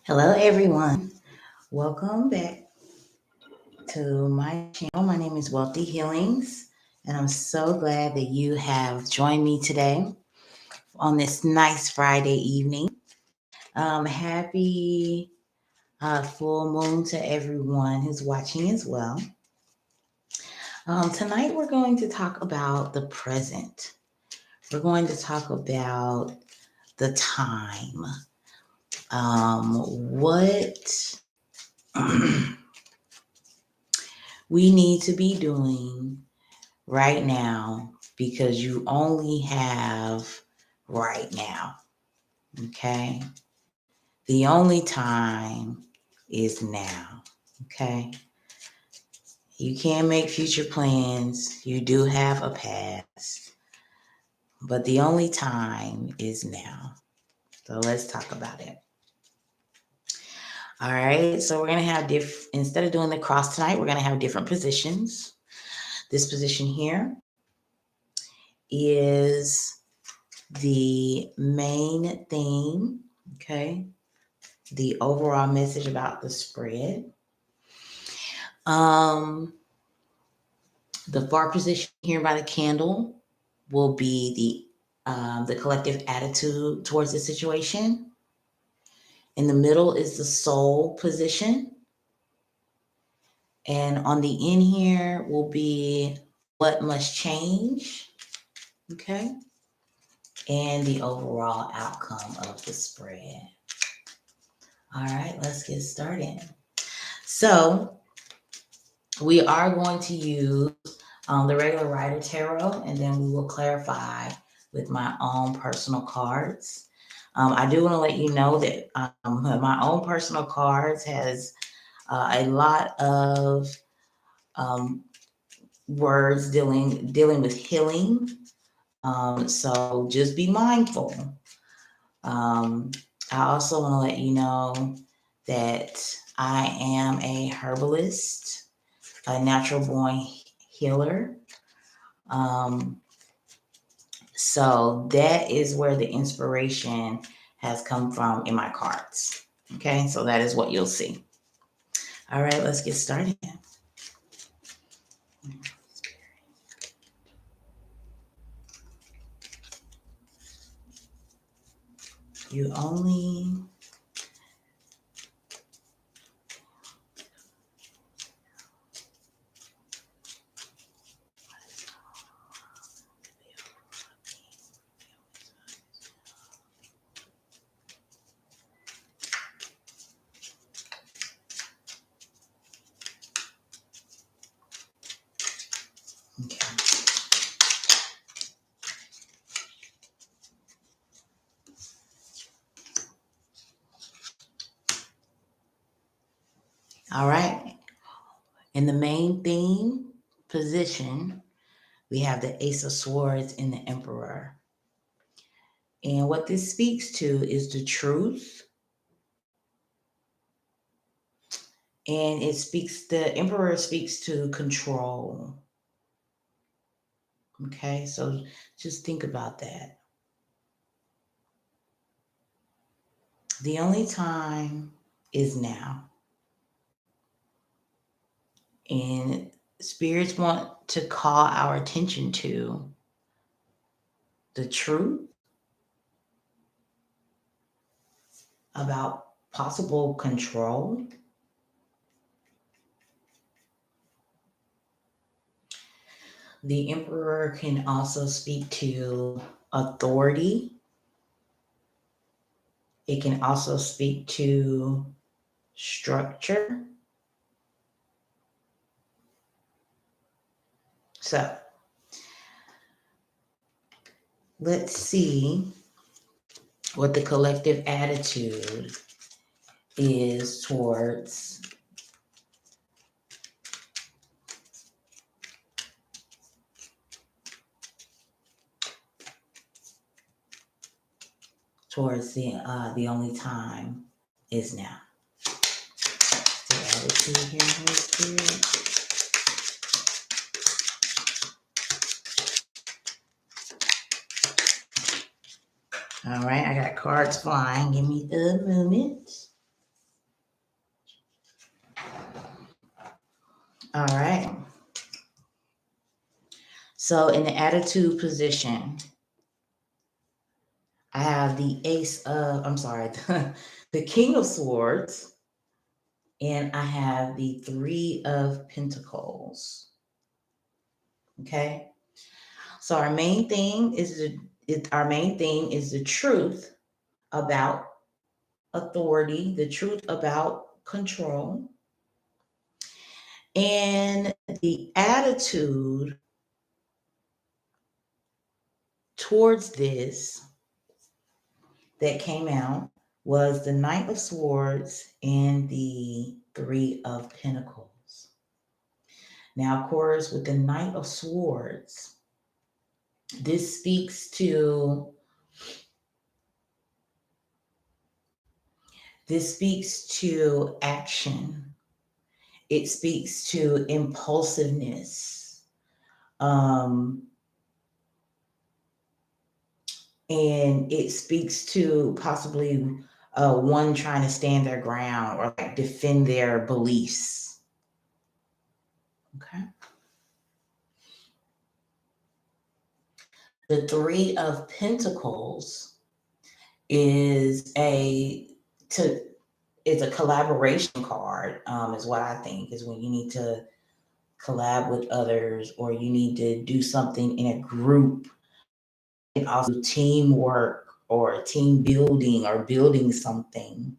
Hello, everyone. Welcome back to my channel. My name is Wealthy Healings, and I'm so glad that you have joined me today on this nice Friday evening. Happy full moon to everyone who's watching as well. Tonight, we're going to talk about the present. We're going to talk about the time. What we need to be doing right now because you only have right now. Okay. The only time is now. Okay. You can't make future plans. You do have a past, but the only time is now. So let's talk about it. All right. So we're going to have instead of doing the cross tonight, we're going to have different positions. This position here is the main theme, okay? The overall message about the spread. Um, the far position here by the candle will be the collective attitude towards the situation. In the middle is the soul position. And on the end here will be what must change, okay? And the overall outcome of the spread. All right, let's get started. So we are going to use the regular Rider Tarot, and then we will clarify with my own personal cards. I do want to let you know that my own personal cards has a lot of um, words dealing with healing. So just be mindful. Um, I also want to let you know that I am a herbalist, a natural born healer. Um, so that is where the inspiration has come from in my cards. Okay, so that is what you'll see. All right, let's get started. You only okay. All right. In the main theme position, we have the Ace of Swords and the Emperor. And what this speaks to is the truth. And the Emperor speaks to control. Okay, so just think about that. The only time is now. And spirits want to call our attention to the truth about possible control. The Emperor can also speak to authority. It can also speak to structure. So let's see what the collective attitude is towards the only time is now. The attitude here, Holy Spirit. All right, I got cards flying. Give me a moment. All right. So in the attitude position, I have the King of Swords, and I have the Three of Pentacles. Okay. So our main thing is the truth about authority, the truth about control, and the attitude towards this that came out was the Knight of Swords and the Three of Pentacles. Now, of course, with the Knight of Swords, this speaks to action. It speaks to impulsiveness. Um, and it speaks to possibly one trying to stand their ground or like defend their beliefs. Okay. The Three of Pentacles is to it's a collaboration card, is what I think, is when you need to collab with others or you need to do something in a group. And also teamwork or team building or building something.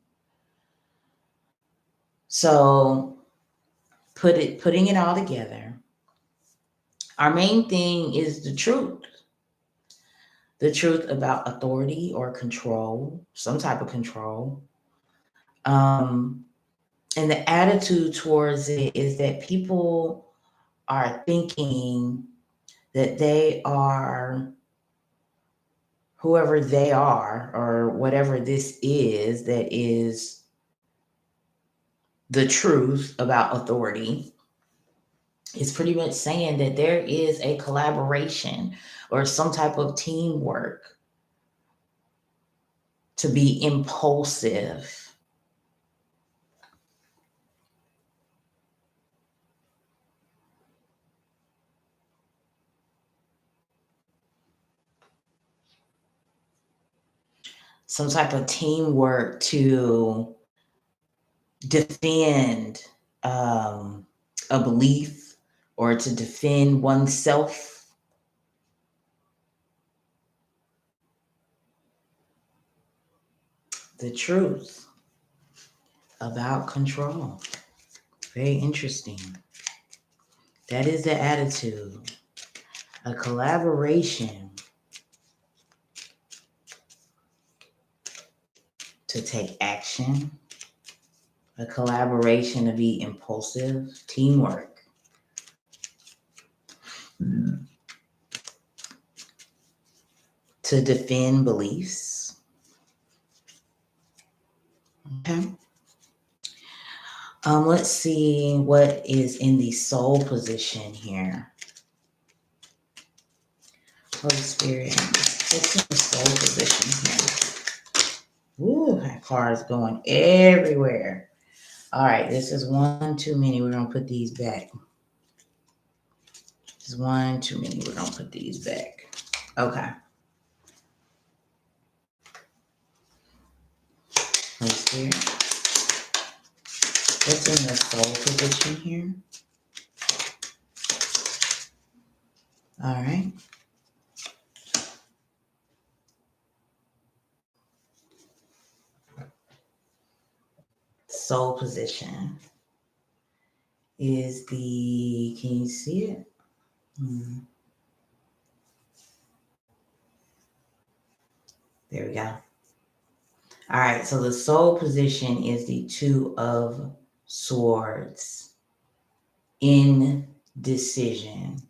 So putting it all together, our main thing is the truth about authority or control, some type of control. Um, and the attitude towards it is that people are thinking that they are whoever they are or whatever this is that is the truth about authority. Is pretty much saying that there is a collaboration or some type of teamwork to be impulsive. Some type of teamwork to defend a belief or to defend oneself. The truth about control. Very interesting. That is the attitude. A collaboration to take action. A collaboration to be impulsive. Teamwork. To defend beliefs. Okay. Let's see what is in the soul position here. Holy Spirit, what's in the soul position here? Ooh, that card is going everywhere. All right, this is one too many. We're going to put these back. This is one too many. We're going to put these back. Okay. Holy Spirit, what's in the soul position here? All right. Soul position is can you see it? There we go. All right, so the soul position is the Two of Swords. Indecision.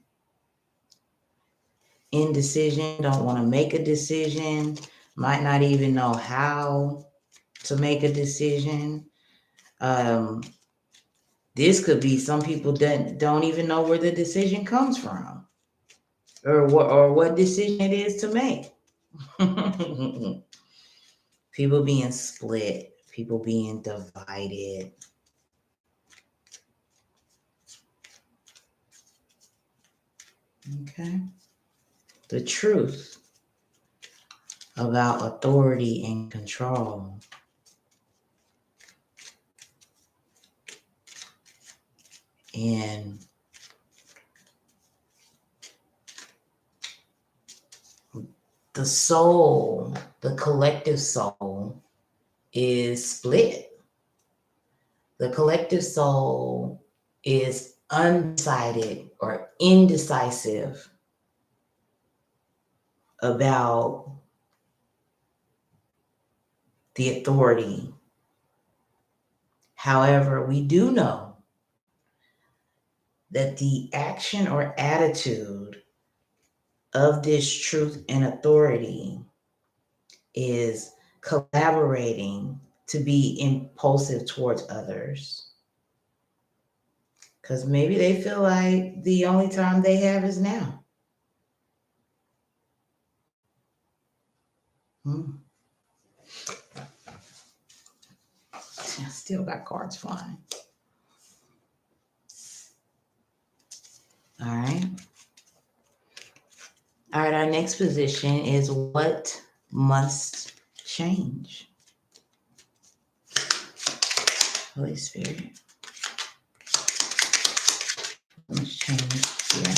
Indecision, don't want to make a decision, might not even know how to make a decision. This could be some people that don't even know where the decision comes from or what decision it is to make. People being split, people being divided. Okay. The truth about authority and control. And the soul, the collective soul, is split. The collective soul is undecided or indecisive about the authority. However, we do know that the action or attitude of this truth and authority is collaborating to be impulsive towards others. Because maybe they feel like the only time they have is now. I still got cards flying. All right. All right, our next position is what must change? Holy Spirit. What must change? Yeah.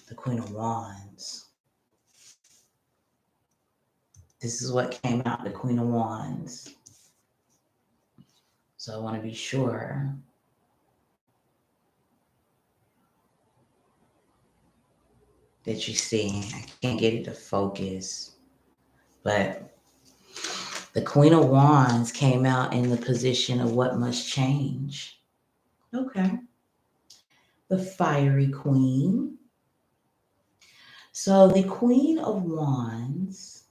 The Queen of Wands. This is what came out, the Queen of Wands. So I want to be sure that you see. I can't get it to focus, but the Queen of Wands came out in the position of what must change. Okay. The fiery queen. So the Queen of Wands,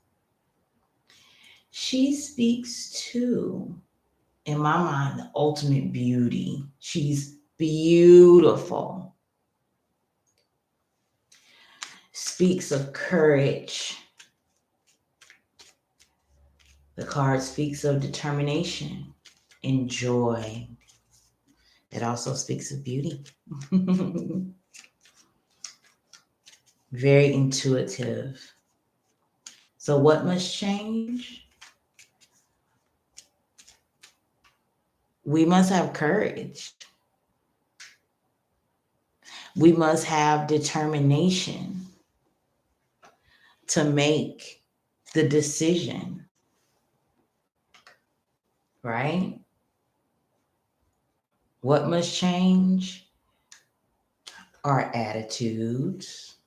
she speaks to, in my mind, the ultimate beauty. She's beautiful. Speaks of courage. The card speaks of determination and joy. It also speaks of beauty. Very intuitive. So what must change? We must have courage. We must have determination to make the decision, right? What must change? Our attitudes.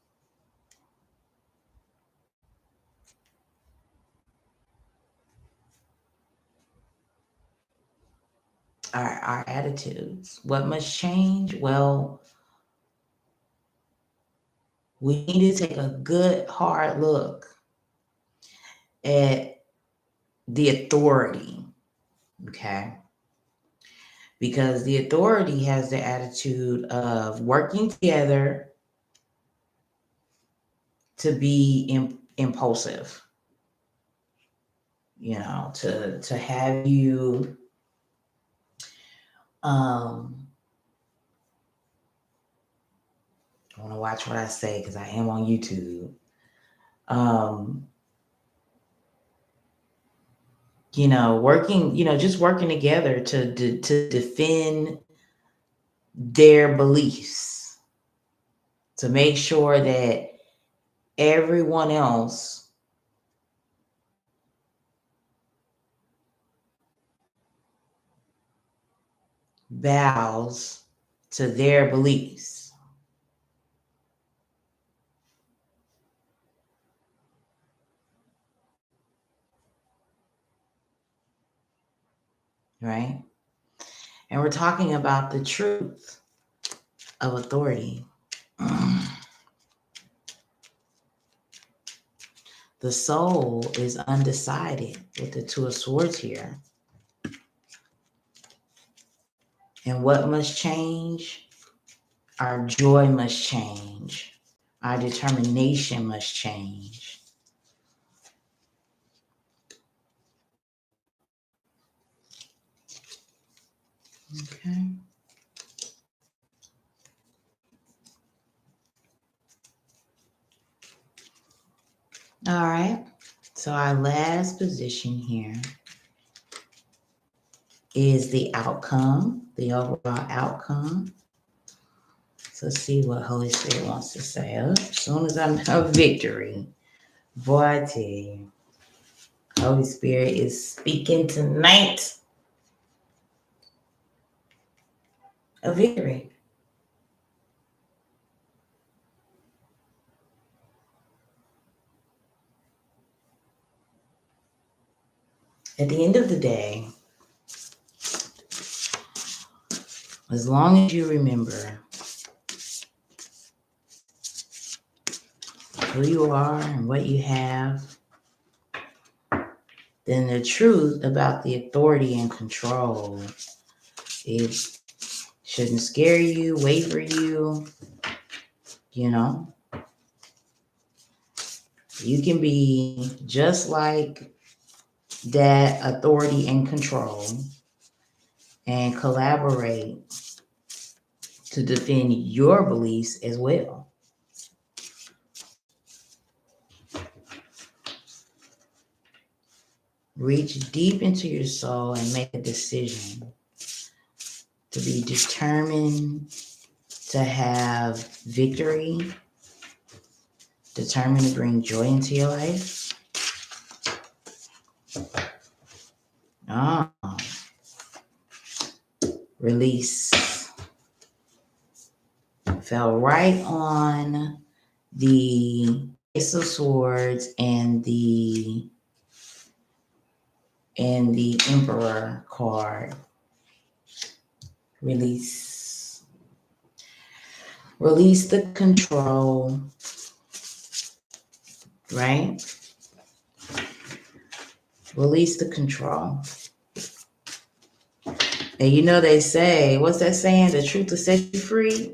Our attitudes. What must change? Well, we need to take a good hard look at the authority, okay? Because the authority has the attitude of working together to be impulsive, you know, to have you I want to watch what I say because I am on YouTube. You know, working, you know, just working together to defend their beliefs, to make sure that everyone else bows to their beliefs. Right? And we're talking about the truth of authority. The soul is undecided with the Two of Swords here. And what must change? Our joy must change. Our determination must change. Okay. All right. So our last position here is the outcome, the overall outcome. So let's see what Holy Spirit wants to say. Oh, as soon as I'm a victory, boy, I tell you, Holy Spirit is speaking tonight. A victory. At the end of the day, as long as you remember who you are and what you have, then the truth about the authority and control, it shouldn't scare you, waver you, you know. You can be just like that authority and control and collaborate to defend your beliefs as well. Reach deep into your soul and make a decision to be determined to have victory, determined to bring joy into your life. Oh, release. Fell right on the Ace of Swords and the Emperor card. Release. Release the control, right? Release the control. And you know they say, what's that saying? The truth will set you free.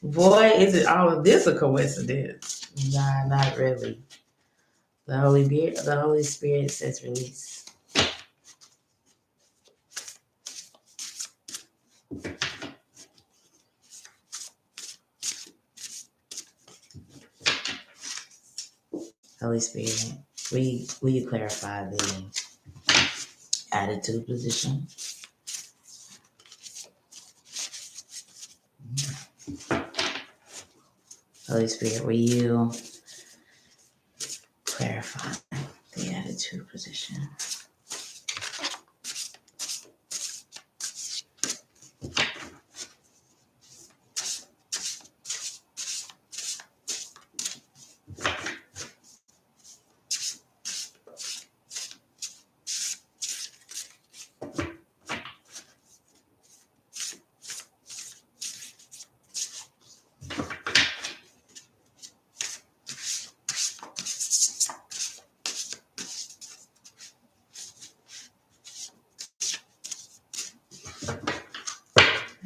Boy, is it all of this a coincidence? Nah, not really. The Holy Spirit says release. Holy Spirit, will you clarify the attitude position? Holy Spirit, will you clarify the attitude position?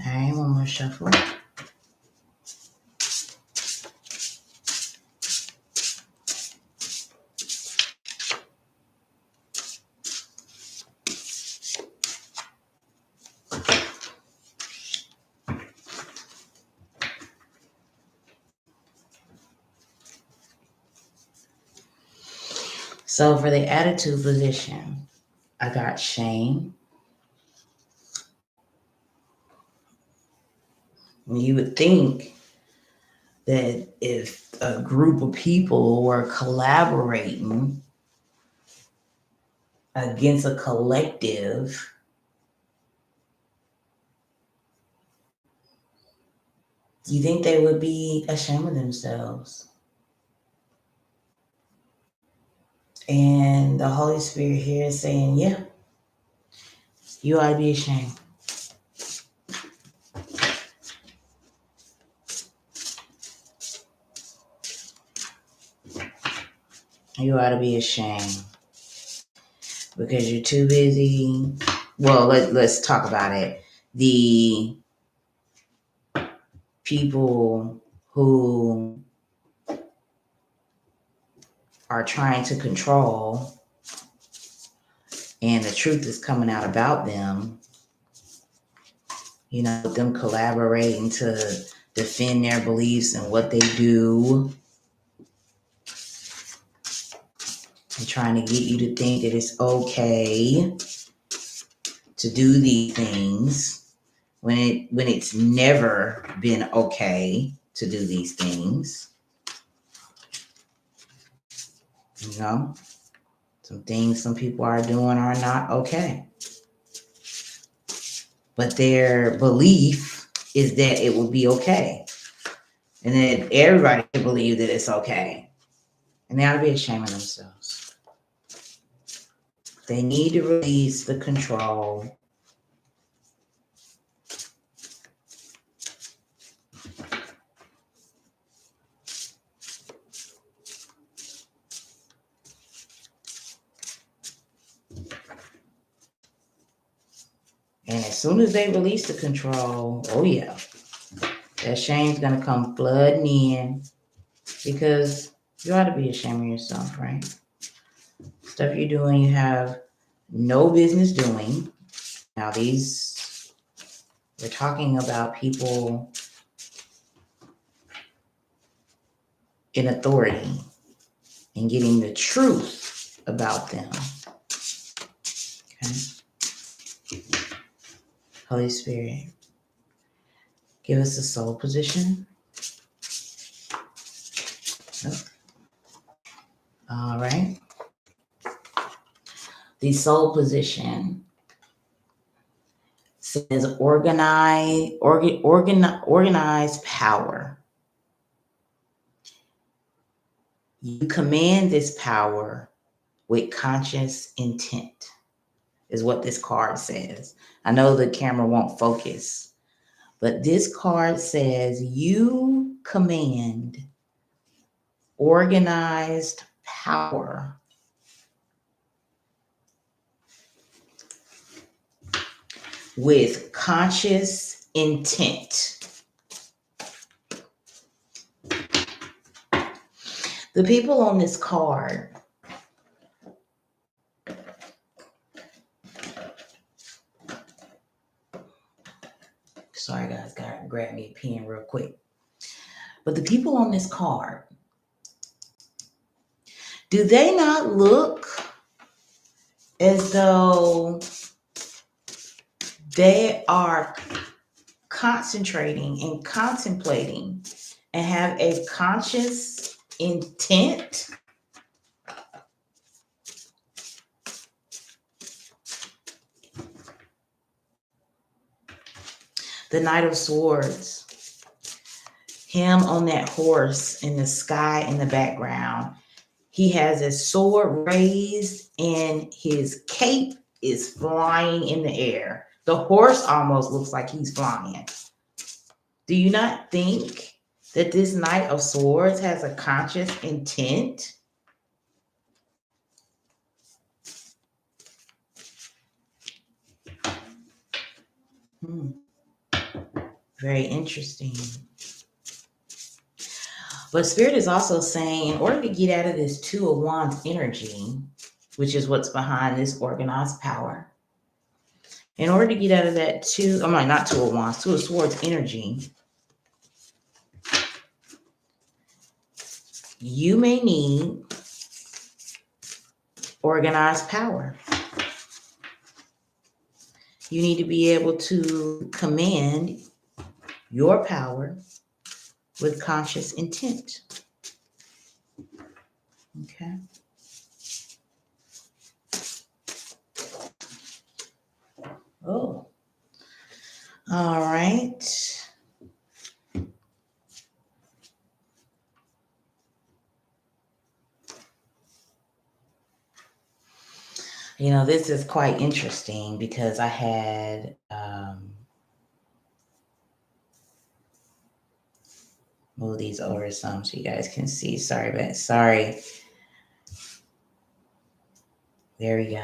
All right, one more shuffle. So for the attitude position, I got shame. You would think that if a group of people were collaborating against a collective, you think they would be ashamed of themselves. And the Holy Spirit here is saying, yeah, you ought to be ashamed. You ought to be ashamed because you're too busy. Well, let's talk about it. The people who are trying to control and the truth is coming out about them, them collaborating to defend their beliefs and what they do, and trying to get you to think that it's okay to do these things when it's never been okay to do these things. Some things some people are doing are not okay. But their belief is that it will be okay. And then everybody can believe that it's okay. And they ought to be ashamed of themselves. They need to release the control. And as soon as they release the control, oh yeah, that shame's going to come flooding in, because you ought to be ashamed of yourself, right? Stuff you're doing, you have no business doing. Now we're talking about people in authority and getting the truth about them. Okay. Holy Spirit, give us a soul position. Oh. All right. The soul position says organized power. You command this power with conscious intent, is what this card says. I know the camera won't focus, but this card says you command organized power with conscious intent. The people on this card, sorry guys, gotta grab me a pen real quick. But the people on this card, do they not look as though they are concentrating and contemplating and have a conscious intent? The Knight of Swords, him on that horse in the sky in the background. He has his sword raised and his cape is flying in the air. The horse almost looks like he's flying. Do you not think that this Knight of Swords has a conscious intent? Very interesting. But Spirit is also saying, in order to get out of this Two of Wands energy, which is what's behind this organized power, in order to get out of that Two of Swords energy, you may need organized power. You need to be able to command your power with conscious intent. Okay. Oh. All right. This is quite interesting because I had move these over some so you guys can see. Sorry. There we go.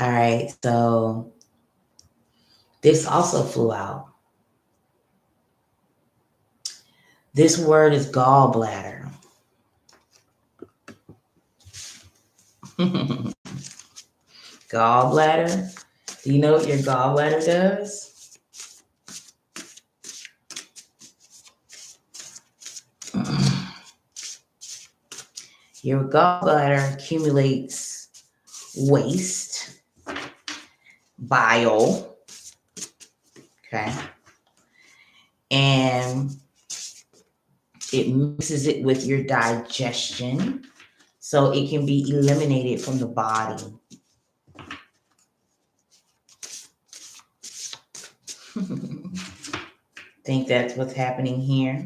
All right. So this also flew out. This word is gallbladder. Gallbladder. Do you know what your gallbladder does? Your gallbladder accumulates waste, bile, okay? And it mixes it with your digestion so it can be eliminated from the body. Think that's what's happening here.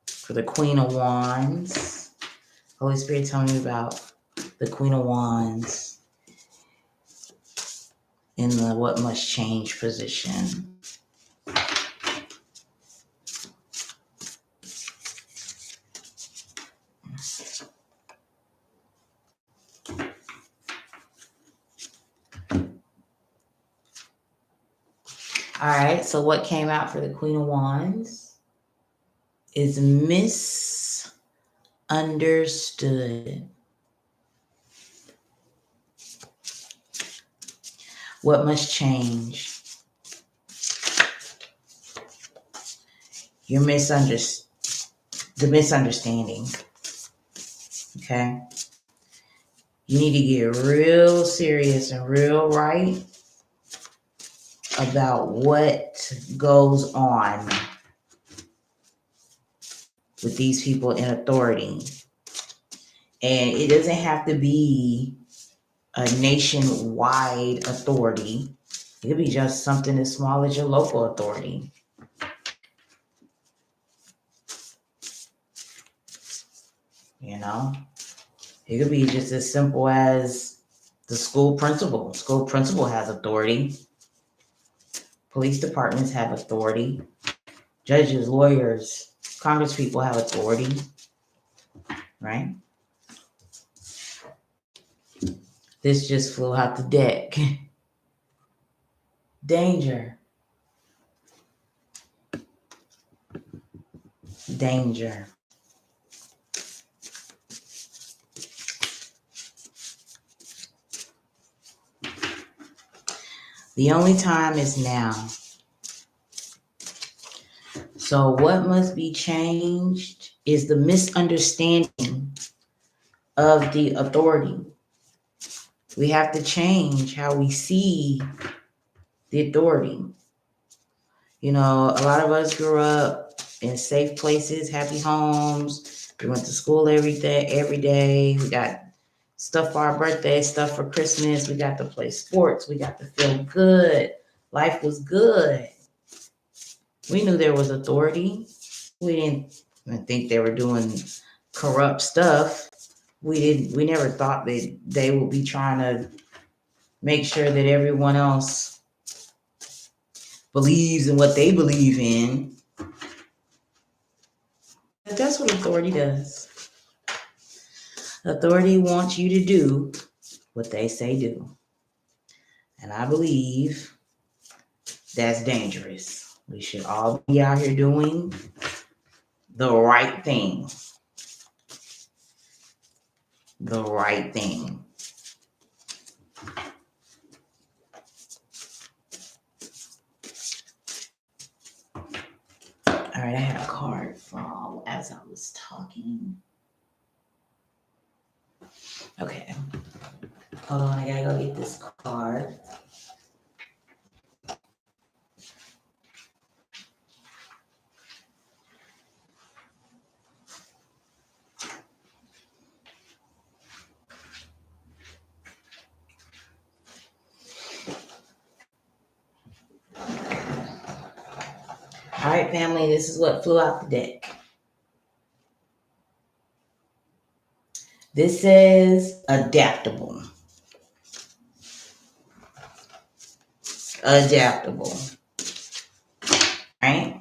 For the Queen of Wands. Holy Spirit, tell me about the Queen of Wands in the what must change position. All right, so what came out for the Queen of Wands is misunderstood. What must change? The misunderstanding. Okay? You need to get real serious and real right about what goes on with these people in authority. And it doesn't have to be a nationwide authority. It could be just something as small as your local authority. You know? It could be just as simple as the school principal. School principal has authority. Police departments have authority. Judges, lawyers, congresspeople have authority. Right? This just flew out the deck. Danger. Danger. The only time is now. So what must be changed is the misunderstanding of the authority. We have to change how we see the authority. You know, a lot of us grew up in safe places, happy homes. We went to school every day. We got stuff for our birthday, stuff for Christmas. We got to play sports. We got to feel good. Life was good. We knew there was authority. We didn't think they were doing corrupt stuff. We never thought that they would be trying to make sure that everyone else believes in what they believe in. But that's what authority does. Authority wants you to do what they say do. And I believe that's dangerous. We should all be out here doing the right thing. The right thing. All right, I had a card from as I was talking. Okay. Hold on, I gotta go get this card. All right, family, this is what flew out the deck. This is adaptable. Adaptable. Right?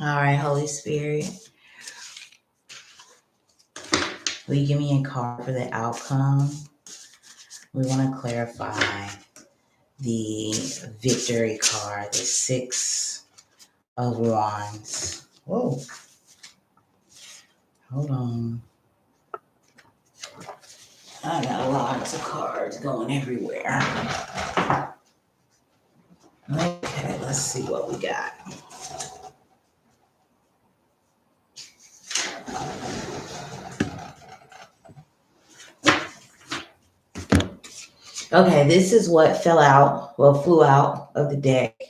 All right, Holy Spirit. Will you give me a card for the outcome We want to clarify the victory card, the Six of Wands. Whoa. Hold on. I got lots of cards going everywhere. Okay, let's see what we got. Okay, this is what flew out of the deck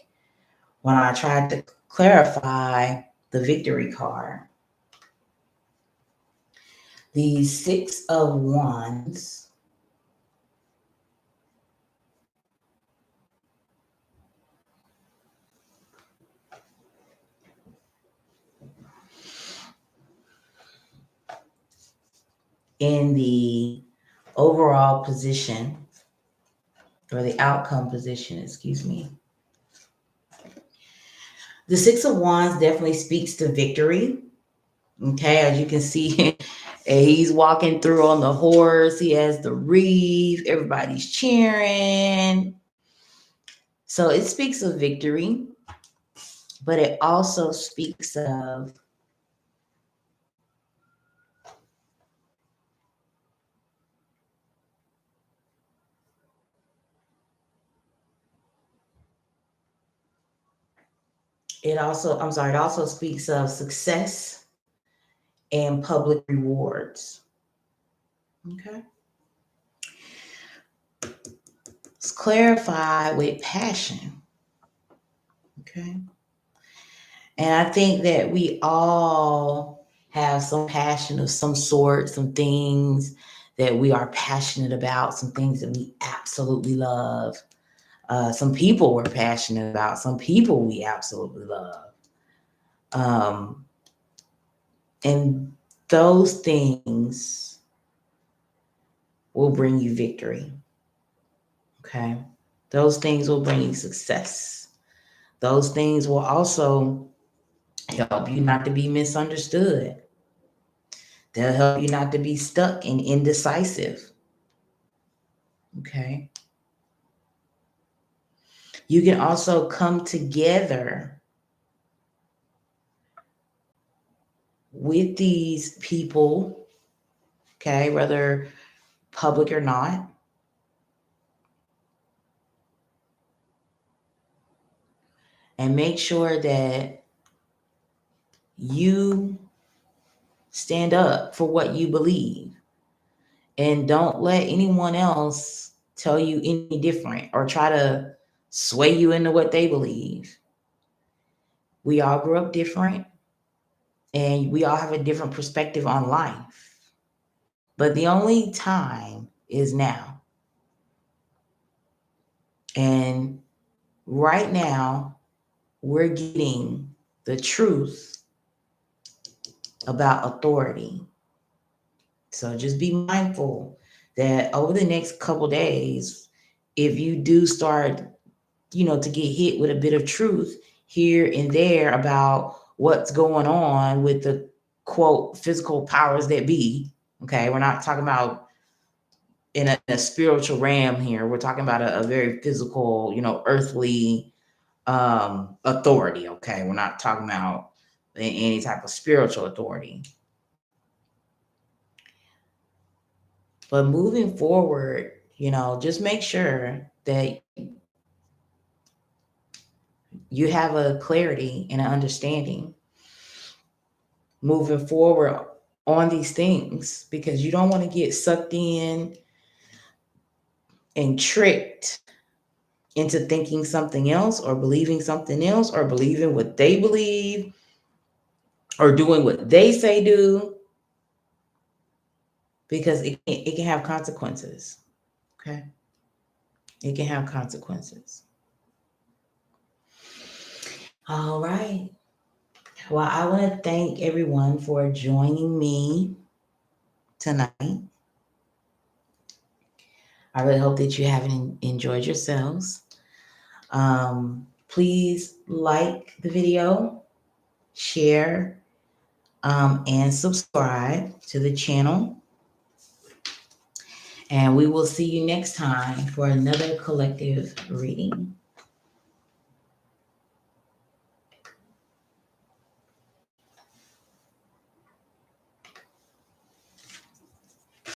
when I tried to clarify the victory card. The Six of Wands in the overall position, or the outcome position, excuse me. The Six of Wands definitely speaks to victory. Okay, as you can see, he's walking through on the horse. He has the wreath. Everybody's cheering. So it speaks of victory, but it also speaks of it also speaks of success and public rewards. Okay. Let's clarify with passion. Okay. And I think that we all have some passion of some sort, some things that we are passionate about, some things that we absolutely love. Some people we're passionate about, some people we absolutely love. And those things will bring you victory. Okay. Those things will bring you success. Those things will also help you not to be misunderstood. They'll help you not to be stuck and indecisive. Okay. You can also come together with these people, okay, whether public or not, and make sure that you stand up for what you believe and don't let anyone else tell you any different or try to sway you into what they believe. We all grew up different and we all have a different perspective on life. But the only time is now. And right now, we're getting the truth about authority. So just be mindful that over the next couple days, if you do start, to get hit with a bit of truth here and there about what's going on with the quote physical powers that be. Okay, we're not talking about in a spiritual realm here. We're talking about a very physical, earthly authority. Okay, we're not talking about any type of spiritual authority. But moving forward, just make sure that you have a clarity and an understanding moving forward on these things, because you don't want to get sucked in and tricked into thinking something else or believing something else or believing what they believe or doing what they say do, because it can have consequences. Okay. It can have consequences. All right. Well, I want to thank everyone for joining me tonight. I really hope that you have enjoyed yourselves. Please like the video, share, and subscribe to the channel. And we will see you next time for another collective reading.